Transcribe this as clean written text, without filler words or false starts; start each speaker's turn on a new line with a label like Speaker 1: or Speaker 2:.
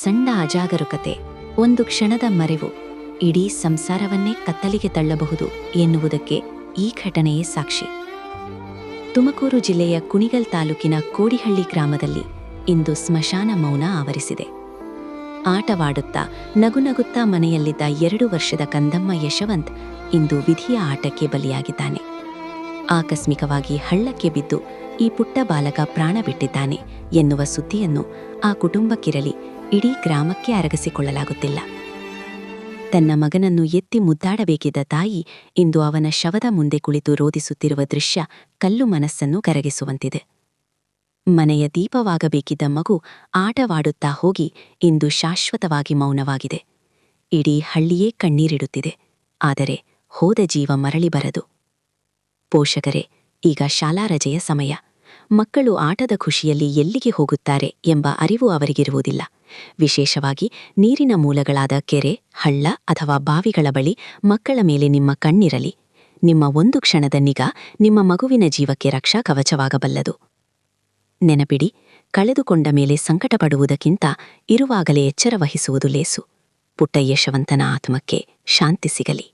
Speaker 1: ಸಣ್ಣ ಅಜಾಗರೂಕತೆ, ಒಂದು ಕ್ಷಣದ ಮರೆವು ಇಡೀ ಸಂಸಾರವನ್ನೇ ಕತ್ತಲಿಗೆ ತಳ್ಳಬಹುದು ಎನ್ನುವುದಕ್ಕೆ ಈ ಘಟನೆಯೇ ಸಾಕ್ಷಿ. ತುಮಕೂರು ಜಿಲ್ಲೆಯ ಕುಣಿಗಲ್ ತಾಲೂಕಿನ ಕೋಡಿಹಳ್ಳಿ ಗ್ರಾಮದಲ್ಲಿ ಇಂದು ಸ್ಮಶಾನ ಮೌನ ಆವರಿಸಿದೆ. ಆಟವಾಡುತ್ತಾ ನಗುನಗುತ್ತಾ ಮನೆಯಲ್ಲಿದ್ದ 2 ವರ್ಷದ ಕಂದಮ್ಮ ಯಶವಂತ್ ಇಂದು ವಿಧಿಯ ಆಟಕ್ಕೆ ಬಲಿಯಾಗಿದ್ದಾನೆ. ಆಕಸ್ಮಿಕವಾಗಿ ಹಳ್ಳಕ್ಕೆ ಬಿದ್ದು ಈ ಪುಟ್ಟ ಬಾಲಕ ಪ್ರಾಣ ಬಿಟ್ಟಿದ್ದಾನೆ ಎನ್ನುವ ಸುದ್ದಿಯನ್ನು ಆ ಕುಟುಂಬಕ್ಕಿರಲಿ ಇಡೀ ಗ್ರಾಮಕ್ಕೆ ಅರಗಿಸಿಕೊಳ್ಳಲಾಗುತ್ತಿಲ್ಲ. ತನ್ನ ಮಗನನ್ನು ಎತ್ತಿ ಮುದ್ದಾಡಬೇಕಿದ್ದ ತಾಯಿ ಇಂದು ಅವನ ಶವದ ಮುಂದೆ ಕುಳಿತು ರೋದಿಸುತ್ತಿರುವ ದೃಶ್ಯ ಕಲ್ಲು ಮನಸ್ಸನ್ನು ಕರಗಿಸುವಂತಿದೆ. ಮನೆಯ ದೀಪವಾಗಬೇಕಿದ್ದ ಮಗು ಆಟವಾಡುತ್ತಾ ಹೋಗಿ ಇಂದು ಶಾಶ್ವತವಾಗಿ ಮೌನವಾಗಿದೆ. ಇಡೀ ಹಳ್ಳಿಯೇ ಕಣ್ಣೀರಿಡುತ್ತಿದೆ. ಆದರೆ ಹೋದ ಜೀವ ಮರಳಿ ಬರದು. ಪೋಷಕರೇ, ಈಗ ಶಾಲಾ ರಜೆಯ ಸಮಯ. ಮಕ್ಕಳು ಆಟದ ಖುಷಿಯಲ್ಲಿ ಎಲ್ಲಿಗೆ ಹೋಗುತ್ತಾರೆ ಎಂಬ ಅರಿವು ಅವರಿಗಿರುವುದಿಲ್ಲ. ವಿಶೇಷವಾಗಿ ನೀರಿನ ಮೂಲಗಳಾದ ಕೆರೆ, ಹಳ್ಳ ಅಥವಾ ಬಾವಿಗಳ ಬಳಿ ಮಕ್ಕಳ ಮೇಲೆ ನಿಮ್ಮ ಕಣ್ಣಿರಲಿ. ನಿಮ್ಮ ಒಂದು ಕ್ಷಣದ ನಿಗಾ ನಿಮ್ಮ ಮಗುವಿನ ಜೀವಕ್ಕೆ ರಕ್ಷಾ ಕವಚವಾಗಬಲ್ಲದು. ನೆನಪಿಡಿ, ಕಳೆದುಕೊಂಡ ಮೇಲೆ ಸಂಕಟಪಡುವುದಕ್ಕಿಂತ ಇರುವಾಗಲೇ ಎಚ್ಚರ ವಹಿಸುವುದು ಲೇಸು. ಪುಟ್ಟ ಯಶವಂತನ ಆತ್ಮಕ್ಕೆ ಶಾಂತಿ ಸಿಗಲಿ.